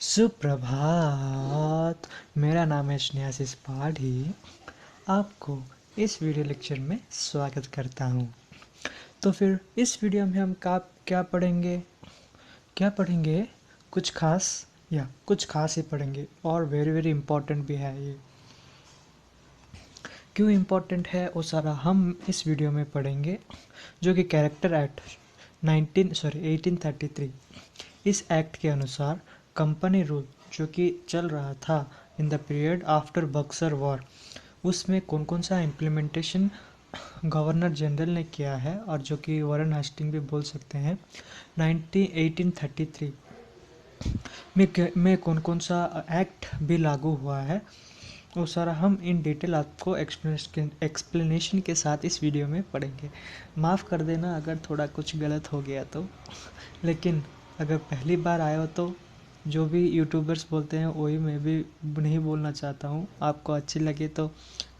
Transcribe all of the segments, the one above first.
सुप्रभात। मेरा नाम है स्नेहाशीष पाठी। आपको इस वीडियो लेक्चर में स्वागत करता हूँ। तो फिर इस वीडियो में हम क्या पढ़ेंगे? कुछ खास या कुछ खास ही पढ़ेंगे और वेरी वेरी इम्पोर्टेंट भी है ये। क्यों इम्पोर्टेंट है वो सारा हम इस वीडियो में पढ़ेंगे, जो कि कैरेक्टर एक्ट 1833, इस एक्ट के अनुसार कंपनी रूल जो कि चल रहा था in the period after Buxar war, उसमें कौन कौन सा इम्प्लीमेंटेशन गवर्नर जनरल ने किया है, और जो कि वारेन हेस्टिंग भी बोल सकते हैं। 1833 में कौन कौन सा एक्ट भी लागू हुआ है, वो सारा हम इन डिटेल आपको एक्सप्लेनेशन के साथ इस वीडियो में पढ़ेंगे। माफ़ कर देना अगर थोड़ा कुछ गलत हो गया तो, लेकिन अगर पहली बार आए हो तो जो भी यूट्यूबर्स बोलते हैं वही मैं भी नहीं बोलना चाहता हूँ। आपको अच्छी लगे तो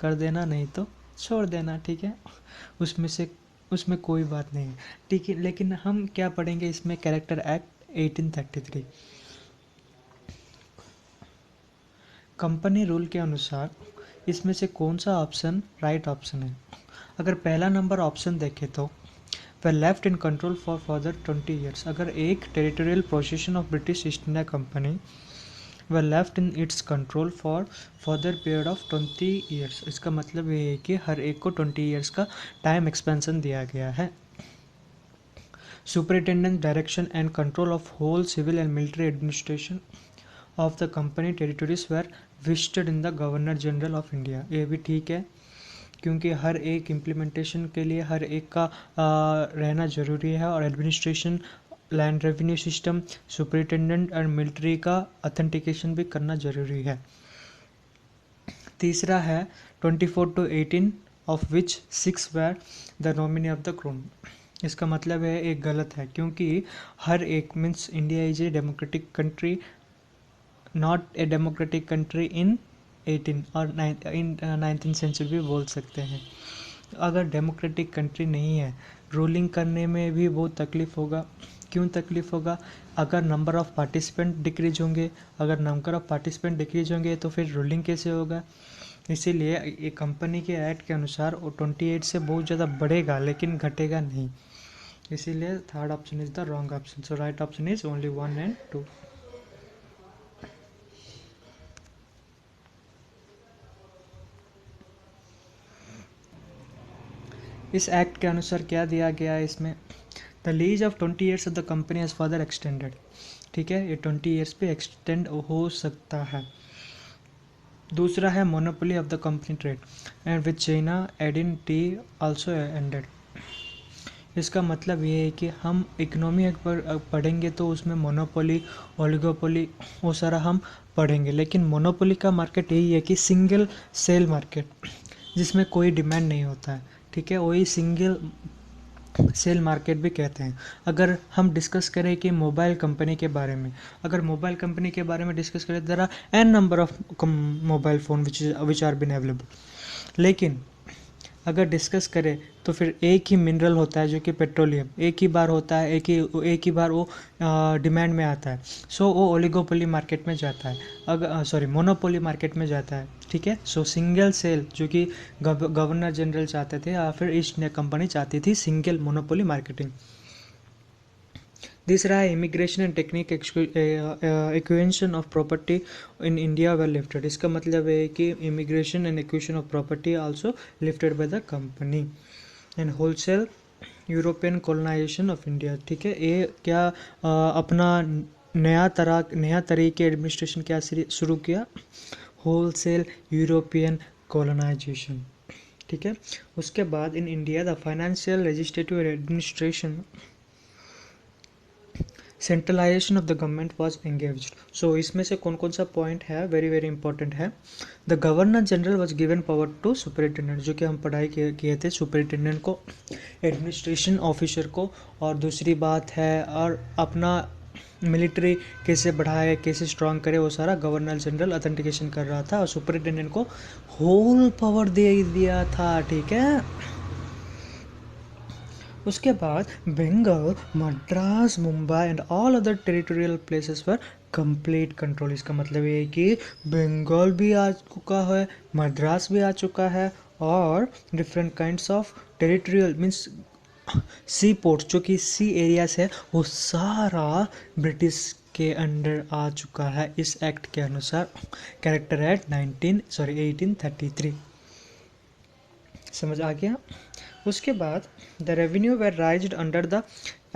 कर देना, नहीं तो छोड़ देना, ठीक है। उसमें कोई बात नहीं है, ठीक है। लेकिन हम क्या पढ़ेंगे इसमें? कैरेक्टर एक्ट 1833 कंपनी रूल के अनुसार इसमें से कौन सा ऑप्शन राइट ऑप्शन है? अगर पहला नंबर ऑप्शन देखें तो were left in control for further 20 years। अगर एक territorial position of British east India company were left in its control for further period of 20 years, इसका मतलब ये है कि हर एक को 20 years का टाइम एक्सपेंशन दिया गया है। Superintendent direction and control of whole civil and military administration of the company territories were vested in the governor general of India. ये भी ठीक है, क्योंकि हर एक इम्प्लीमेंटेशन के लिए हर एक का रहना ज़रूरी है, और administration, land revenue system, superintendent और मिलिट्री का अथेंटिकेशन भी करना ज़रूरी है। तीसरा है 24 to 18 of which 6 were the nominee of the crown. इसका मतलब है एक गलत है, क्योंकि हर एक means India is a democratic country, not a democratic country in 18 और 19th सेंचुरी भी बोल सकते हैं। अगर डेमोक्रेटिक कंट्री नहीं है, रूलिंग करने में भी बहुत तकलीफ़ होगा। क्यों तकलीफ़ होगा? अगर नंबर ऑफ़ पार्टिसिपेंट डिक्रीज होंगे, तो फिर रूलिंग कैसे होगा? इसीलिए ये कंपनी के एक्ट के अनुसार वो 28 से बहुत ज़्यादा बढ़ेगा, लेकिन घटेगा नहीं। इसीलिए third option is the wrong option. So right option is only 1 and 2। इस एक्ट के अनुसार क्या दिया गया है इसमें? The lease of 20 years of the company as further extended. ठीक है, ये 20 ईयर्स पे एक्सटेंड हो सकता है। दूसरा है monopoly of the company trade and with China Adin T also ended. इसका मतलब ये है कि हम इकोनॉमी पर पढ़ेंगे तो उसमें मोनोपोली, ओलिगोपोली, वो सारा हम पढ़ेंगे। लेकिन मोनोपोली का मार्केट यही है कि सिंगल सेल मार्केट, जिसमें कोई डिमांड नहीं होता है, ठीक है, वही सिंगल सेल मार्केट भी कहते हैं। अगर हम डिस्कस करें कि मोबाइल कंपनी के बारे में, डिस्कस करें, there are an number of mobile phone which are been available. लेकिन अगर डिस्कस करें तो फिर एक ही मिनरल होता है जो कि पेट्रोलियम, एक ही बार होता है, एक ही बार वो डिमांड में आता है। सो वो ओलिगोपोली मार्केट में जाता है, अगर मोनोपोली मार्केट में जाता है, ठीक है। सो सिंगल सेल जो कि गवर्नर जनरल चाहते थे, या फिर ईस्ट इंडिया कंपनी चाहती थी, सिंगल मोनोपोली मार्केटिंग। तीसरा है immigration and technique acquisition of property in India were lifted. इसका मतलब है कि immigration and acquisition of property also lifted by the company. And wholesale European colonization of India. ठीक है, ये क्या अपना नया तरीके एडमिनिस्ट्रेशन क्या शुरू किया? Wholesale European colonisation. ठीक है। उसके बाद in India the financial legislative administration centralisation of the government was engaged. So इसमें से कौन कौन सा पॉइंट है वेरी वेरी इंपॉर्टेंट है। The governor general was given power to superintendent, जो कि हम पढ़ाई किए थे, सुपरिटेंडेंट को, एडमिनिस्ट्रेशन ऑफिसर को। और दूसरी बात है, और अपना मिलिट्री कैसे बढ़ाए, कैसे स्ट्रांग करे, वो सारा गवर्नर जनरल अथेंटिकेशन कर रहा था, और सुपरिटेंडेंट को होल पावर दे दिया था, ठीक है। उसके बाद Bengal, Madras, Mumbai and all other territorial places were complete control. इसका मतलब ये है कि बंगाल भी आ चुका है, मद्रास भी आ चुका है, और different kinds of territorial means sea port जो कि सी एरियाज है वो सारा ब्रिटिश के अंडर आ चुका है इस एक्ट के अनुसार। Character act 1833। समझ आ गया। उसके बाद the revenue were raised under the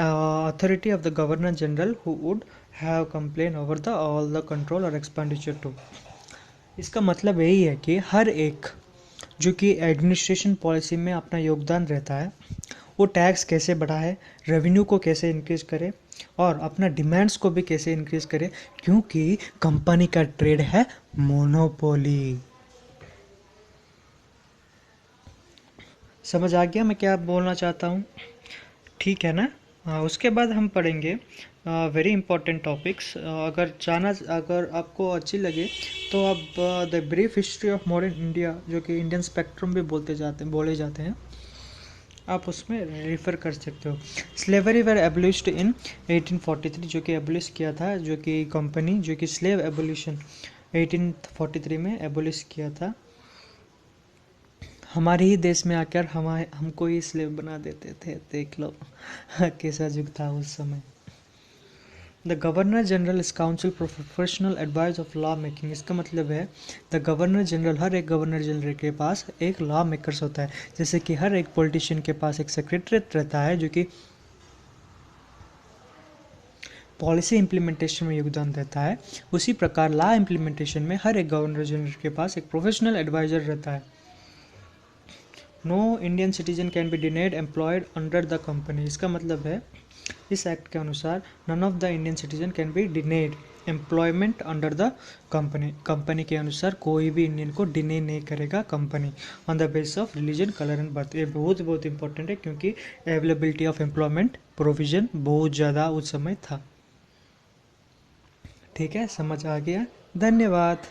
authority of the governor general who would have complain over the all the control और एक्सपेंडिचर टू। इसका मतलब यही है कि हर एक जो कि एडमिनिस्ट्रेशन पॉलिसी में अपना योगदान रहता है, वो टैक्स कैसे बढ़ाए, रेवेन्यू को कैसे इंक्रीज करे और अपना डिमांड्स को भी कैसे इंक्रीज करे, क्योंकि कंपनी का ट्रेड है मोनोपोली। समझ आ गया मैं क्या बोलना चाहता हूँ? ठीक है ना। उसके बाद हम पढ़ेंगे वेरी इंपॉर्टेंट टॉपिक्स। अगर आपको अच्छी लगे तो आप the brief history of modern India, जो कि इंडियन स्पेक्ट्रम भी बोले जाते हैं, आप उसमें रेफर कर सकते हो। स्लेवरी वेर एबलिश्ड इन 1843, जो कि एबलिश किया था, जो कि कंपनी जो कि स्लेव एबोलिशन 1843 में एबोलिश किया था। हमारे ही देश में आकर हमको ही स्लेव बना देते थे, देख लो कैसा युग था उस समय। The governor general is council for professional advice of law making. इसका मतलब है द गवर्नर जनरल, हर एक गवर्नर जनरल के पास एक लॉ मेकर्स होता है। जैसे कि हर एक पॉलिटिशियन के पास एक सेक्रेटरीट रहता है जो कि पॉलिसी इम्प्लीमेंटेशन में योगदान देता है, उसी प्रकार लॉ इम्प्लीमेंटेशन में हर एक गवर्नर जनरल के पास एक प्रोफेशनल एडवाइजर रहता है। No Indian citizen can be denied employed under the company. इसका मतलब है इस एक्ट के अनुसार none of the Indian citizen can be denied employment under the company. Company के अनुसार कोई भी इंडियन को डिने नहीं करेगा company on the basis of religion, colour and birth. ये बहुत इंपॉर्टेंट है क्योंकि अवेलेबिलिटी ऑफ एम्प्लॉयमेंट प्रोविजन बहुत ज़्यादा उस समय था। ठीक है, समझ आ गया। धन्यवाद।